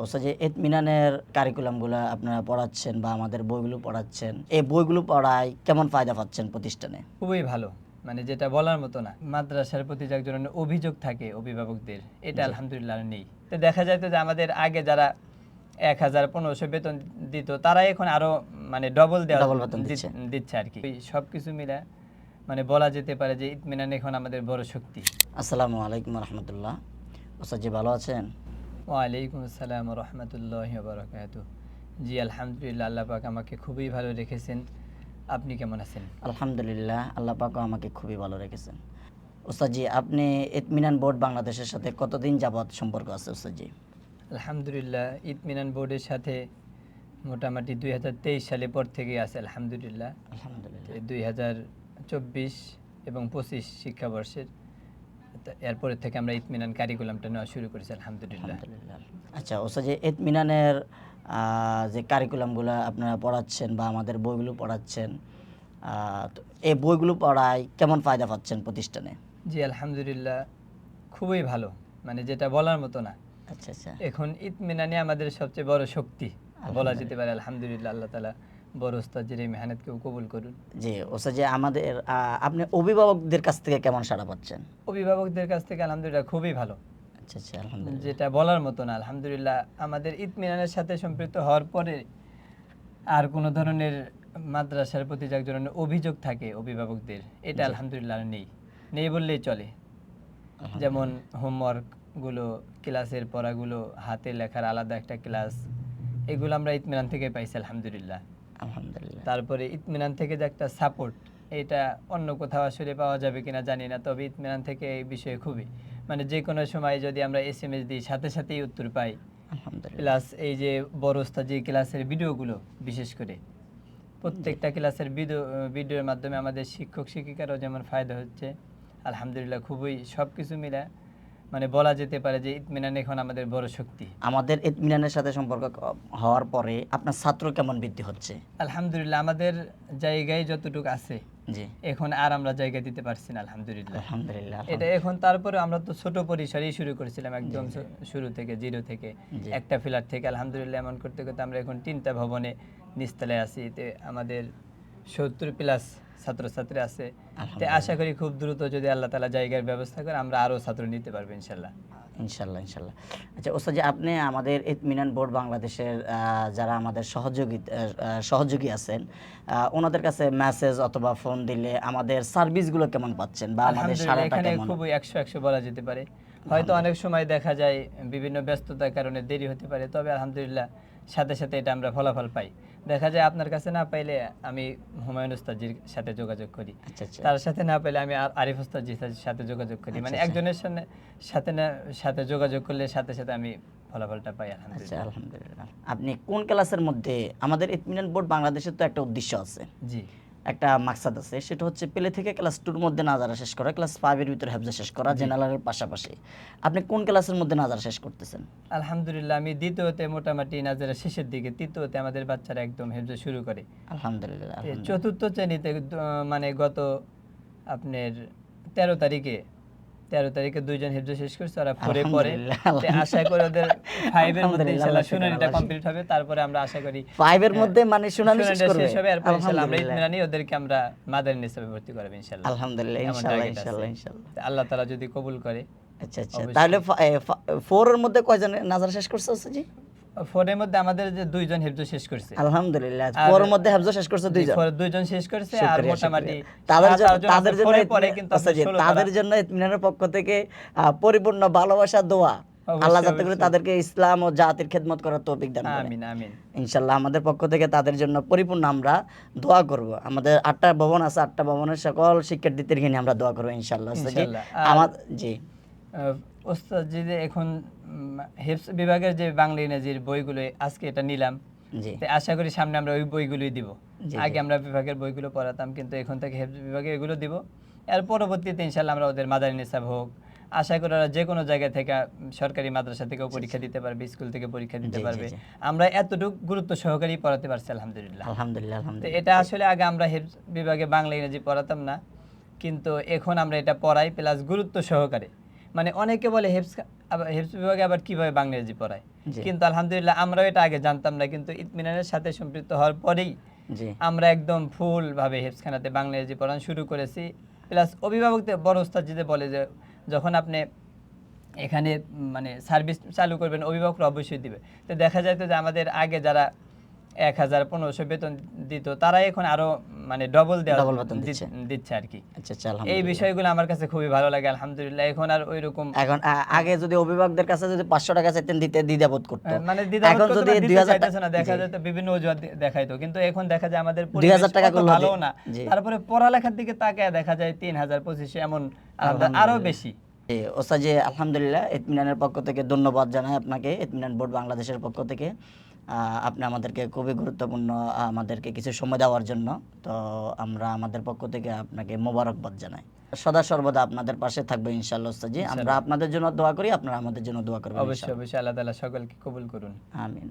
ওস্তাদ যে ইতমিনানের কারিকুলামগুলো আপনারা পড়াচ্ছেন বা আমাদের বইগুলো পড়াচ্ছেন, এই বইগুলো পড়ায় কেমন ফায়দা পাচ্ছেন প্রতিষ্ঠানে? খুবই ভালো, মানে যেটা বলার মতো না। মাদ্রাসার প্রতি যে এক ধরনের অভিযোগ থাকে অভিভাবকদের, এটা জি। আলহামদুলিল্লাহ আর নেই। তো দেখা যায় তো যে আমাদের আগে যারা ১,০০০-১৫০০ বেতন দিত, তারা এখন আরো মানে ডবল ডবল বেতন দিচ্ছে। দিচ্ছে আর কি। সব কিছু মিলে মানে বলা যেতে পারে যে ইতমিনান এখন আমাদের বড় শক্তি। আসসালামু আলাইকুম রহমতুল্লাহ। ওস্তাদ জি ভালো আছেন? ওয়ালাইকুম আসসালাম রহমতুল্লাহি ওয়া বারাকাতুহু। জি আলহামদুলিল্লাহ, আল্লাহ পাক আমাকে খুবই ভালো রেখেছেন। আপনি কেমন আছেন? আলহামদুলিল্লাহ, আল্লাহ পাকও আমাকে খুবই ভালো রেখেছেন। ওস্তাদ জি, আপনি ইতমিনান বোর্ড বাংলাদেশের সাথে কতদিন যাবত সম্পর্ক আছে ওস্তাদ জি? আলহামদুলিল্লাহ, ইতমিনান বোর্ডের সাথে মোটামুটি ২০২৩ সালে পর থেকে আছে আলহামদুলিল্লাহ। আলহামদুলিল্লাহ। ২০২৪ এবং ২৫ শিক্ষাবর্ষের এরপরের থেকে আমরা ইতমিনান কারিকুলামটা নেওয়া শুরু করেছি আলহামদুলিল্লাহ। আলহামদুলিল্লাহ। আচ্ছা ওস্তাদ যে ইতমিনানের যে কারিকুলামগুলো আপনারা পড়াচ্ছেন বা আমাদের বইগুলো পড়াচ্ছেন, তো এই বইগুলো পড়ায় কেমন ফায়দা পাচ্ছেন প্রতিষ্ঠানে? জি আলহামদুলিল্লাহ, খুবই ভালো, মানে যেটা বলার মতো না। আচ্ছা আচ্ছা। এখন ইতমিনানই আমাদের সবচেয়ে বড় শক্তি বলা যেতে পারে আলহামদুলিল্লাহ। আল্লাহ তাআলা বড় ওস্তাদের এই মেহনতকেও কবুল করুন। জি ওস্তাদ যে আমাদের আপনি অভিভাবকদের কাছ থেকে কেমন সাড়া পাচ্ছেন? অভিভাবকদের কাছ থেকে আলহামদুলিল্লাহ খুবই ভালো, আচ্ছা আচ্ছা। আলহামদুলিল্লাহ। যেটা বলার মতো না। আলহামদুলিল্লাহ, আমাদের ইতমিনানের সাথে সম্পৃক্ত হওয়ার পরে আর কোনো ধরনের মাদ্রাসার প্রতি যে এক ধরনের অভিযোগ থাকে অভিভাবকদের, এটা জি। আলহামদুলিল্লাহ আর নেই, নেই বললেই চলে। যেমন হোমওয়ার্ক গুলো, ক্লাসের পড়াগুলো, হাতে লেখার আলাদা একটা ক্লাস, এগুলো আমরা ইতমিনান থেকে পাইছি আলহামদুলিল্লাহ। আলহামদুলিল্লাহ। তারপরে ইতমিনান থেকে যে একটা সাপোর্ট, এটা অন্য কোথাও আসলে পাওয়া যাবে কিনা জানি না, তবে ইতমিনান থেকে এই বিষয়ে খুবই, মানে যে কোনো সময় যদি আমরা SMS দিই সাথে সাথেই উত্তর পাই। আলহামদুলিল্লাহ। প্লাস এই যে বড় ওস্তাদ যে ক্লাসের ভিডিওগুলো, বিশেষ করে প্রত্যেকটা ক্লাসের ভিডিওর মাধ্যমে আমাদের শিক্ষক শিক্ষিকারও যেমন ফায়দা হচ্ছে আলহামদুলিল্লাহ। খুবই সব কিছু মিলে মানে বলা যেতে পারে যে ইতমিনান এখন আমাদের বড় শক্তি। আমাদের ইতমিনানের সাথে সম্পর্ক হওয়ার পরে আপনার ছাত্র কেমন বৃদ্ধি হচ্ছে? আলহামদুলিল্লাহ, আমাদের জায়গায় যতটুকু আছে জি। এখন আর আমরা জায়গা দিতে পারছি না আলহামদুলিল্লাহ। আলহামদুলিল্লাহ। এটা এখন তারপরে আমরা তো ছোট পরিসরেই শুরু করেছিলাম, একদম শুরু থেকে, জিরো থেকে, জি। একটা ফ্ল্যাট থেকে। আলহামদুলিল্লাহ, এমন করতে করতে আমরা এখন 3টা ভবনে নিচতলায় আছি। এতে আমাদের 70+ ছাত্রছাত্রী আছে। তো আশা করি খুব দ্রুত যদি আল্লাহ তাআলা জায়গার ব্যবস্থা করে আমরা আরো ছাত্র নিতে পারবো ইনশাল্লাহ। ইনশাল্লাহ ইনশাল্লাহ। আচ্ছা ওস্তাদ যে আপনি আমাদের ইতমিনান বোর্ড বাংলাদেশের যারা আমাদের সহযোগী আছেন, ওনাদের কাছে মেসেজ অথবা ফোন দিলে আমাদের সার্ভিসগুলো কেমন পাচ্ছেন বা আমাদের আলহামদুলিল্লাহ, সাড়াটা এখানে কেমন? খুবই 100 বলা যেতে পারে। হয়তো অনেক সময় দেখা যায় বিভিন্ন ব্যস্ততার কারণে দেরি হতে পারে, তবে আলহামদুলিল্লাহ সাথে সাথে এটা আমরা ফলাফল পাই। দেখা যায় আপনার কাছে না পাইলে আমি হুমায়ুন ওস্তাদজির সাথে যোগাযোগ করি, আচ্ছা আচ্ছা। তার সাথে না পাইলে আমি আরিফ ওস্তাদজির সাথে যোগাযোগ করি। মানে একজনের সাথে যোগাযোগ করলে সাথে সাথে আমি ফলাফলটা পাই আচ্ছা আলহামদুলিল্লাহ। আলহামদুলিল্লাহ। আপনি কোন ক্লাসের মধ্যে, আমাদের ইতমিনান বোর্ড বাংলাদেশের তো একটা উদ্দেশ্য আছে, জি একটা মাকসাদ আছে, সেটা হচ্ছে প্লে থেকে ক্লাস 2 এর মধ্যে নাজারা শেষ করা, ক্লাস 5 এর ভিতরে হেফজা শেষ করা জেনারেলের পাশাপাশি। আপনি কোন ক্লাসের মধ্যে নাজারা শেষ করতেছেন? আলহামদুলিল্লাহ, আমি দ্বিতীয়তে মোটামুটি নাজারা শেষের দিকে, তৃতীয়তে আমাদের বাচ্চারা একদম হেফজা শুরু করে। আলহামদুলিল্লাহ। চতুর্থ শ্রেণীতে মানে গত আপনার 13 তারিখে 2জন হেফজা শেষ করছে, ওরা 4-এ পড়ে। তো আশা করি ওদের 5-এর মধ্যে ইনশাআল্লাহ শুনানিটা কমপ্লিট হবে, তারপরে আমরা আশা করি 5 এর মধ্যে মানে শুনানি শেষ শুনানিটা করবে। শেষ হবে, এরপর ইনশাআল্লাহ আমরা ইতমিনানি ওদেরকে আমরা মাদানী নিসাবে ভর্তি করাবো ইনশাআল্লাহ। আলহামদুলিল্লাহ। এমন ইনশাআল্লাহ টার্গেট আছে, ইনশাআল্লাহ ইনশাআল্লাহ। তো আল্লাহ তাআলা যদি কবুল করে। আচ্ছা আচ্ছা। অবশ্যই। তাহলে 4 এর মধ্যে কয়জন নাজারা শেষ করছে ওস্তাদ জি? 4-এর মধ্যে আমাদের যে 2জন হেফজা শেষ করছে। আলহামদুলিল্লাহ। 4 এর মধ্যে হেফজা শেষ করছে 2 জন। 2জন শেষ করছে, আর শুকরিয়া, মোটামুটি শুকরিয়া। তাদের জন্য পরে কিন্তু ওস্তাদ জি, তাদের জন্য ইতমিনানের পক্ষ থেকে পরিপূর্ণ ভালোবাসা দোয়া। আল্লাহ যাতে করে তাদেরকে ইসলাম ও জাতির খেদমত করার তৌফিক দান করেন। আমিন আমিন। ইনশাআল্লাহ আমাদের পক্ষ থেকে তাদের জন্য পরিপূর্ণ আমরা দোয়া করব। আমাদের 8টা ভবন আছে, 8টা ভবনের সকল শিক্ষার্থীদেরকে নিয়ে আমরা দোয়া করব ইনশাআল্লাহ ওস্তাদ জি। জি ওস্তাদ জি, যে এখন হিফজ বিভাগের যে বাংলা ইংরেজির বইগুলো আজকে এটা নিলাম, জি তো আশা করি সামনে আমরা ওই বইগুলোই দিব। জি। আগে আমরা বিভাগের বইগুলো পড়াতাম, কিন্তু এখন থেকে হিফজ বিভাগে এগুলো দিব। এর পরবর্তীতে ইনশাআল্লাহ আমরা ওদের মাদানী নিসাব হোক, আশা করি ওরা যে কোনো জায়গা থেকে, সরকারি মাদ্রাসা থেকেও পরীক্ষা দিতে পারবে, স্কুল থেকে পরীক্ষা দিতে পারবে। আমরা এতটুকু গুরুত্ব সহকারে পড়াতে পারছি আলহামদুলিল্লাহ। আলহামদুলিল্লাহ। তো আলহামদুলিল্লাহ। এটা আসলে আগে আমরা হিফজ বিভাগে বাংলা ইংরেজি পড়াতাম না, কিন্তু এখন আমরা এটা পড়াই, প্লাস গুরুত্ব সহকারে। মানে অনেকে বলে হেফজ বিভাগে আবার কিভাবে বাংলা ইংরেজি পড়ায়, জি। কিন্তু আলহামদুলিল্লাহ আমরাও এটা আগে জানতাম না, কিন্তু ইতমিনানের সাথে সম্পৃক্ত হওয়ার পরেই জি আমরা একদম ফুল ভাবে হেফজখানাতে বাংলা ইংরেজি পড়ানো শুরু করেছি। প্লাস অভিভাবকদের বড় ওস্তাদ যদি বলে যে যখন আপনি এখানে মানে সার্ভিস চালু করবেন অভিভাবকরা অবশ্যই দিবে। তো দেখা যায় তো যে আমাদের আগে যারা 1000-1500 বেতন দিত তারা এখন আরো মানে ডবল Double বেতন দিচ্ছে। দিচ্ছে আর কি। আচ্ছা আচ্ছা, এই আলহামদুলিল্লাহ। বিষয়গুলো আমার কাছে খুবই ভালো লাগে আলহামদুলিল্লাহ। এখন আর ওইরকম এখন আগে যদি অভিভাবকদের কাছে যদি 500 টাকা চাইতেন দিতে দ্বিধাবোধ করতো, মানে দ্বিধাবোধ এখন করতো যদি না, দিতে 2000 চাইতেছে না, দেখা জি, যায় তো বিভিন্ন অজুহাত দেখাইতো, কিন্তু এখন দেখা যায় আমাদের 2000 টাকা পরিবেশ অত করলেও ভালো না, জি। তারপরে পড়ালেখার দিকে তাকায় দেখা যায় 3000-2500 এমন আরো বেশি। জি ওস্তাদ জি, আলহামদুলিল্লাহ ইতমিনানের পক্ষ থেকে ধন্যবাদ জানাই আপনাকে, ইতমিনান বোর্ড বাংলাদেশের পক্ষ থেকে। আপনি আমাদেরকে খুবই গুরুত্বপূর্ণ আমাদেরকে কিছু সময় দেওয়ার জন্য, তো আমরা আমাদের পক্ষ থেকে আপনাকে মোবারকবাদ জানাই। সদা সর্বদা আপনাদের পাশে থাকবো ইনশাআল্লাহ ওস্তাদ জি। আমরা আপনাদের জন্য দোয়া করি, আপনারা আমাদের জন্য দোয়া করবেন অবশ্যই ইনশাআল্লাহ। অবশ্যই আল্লাহ তাআলা সকলকে কবুল করুন। আমিন।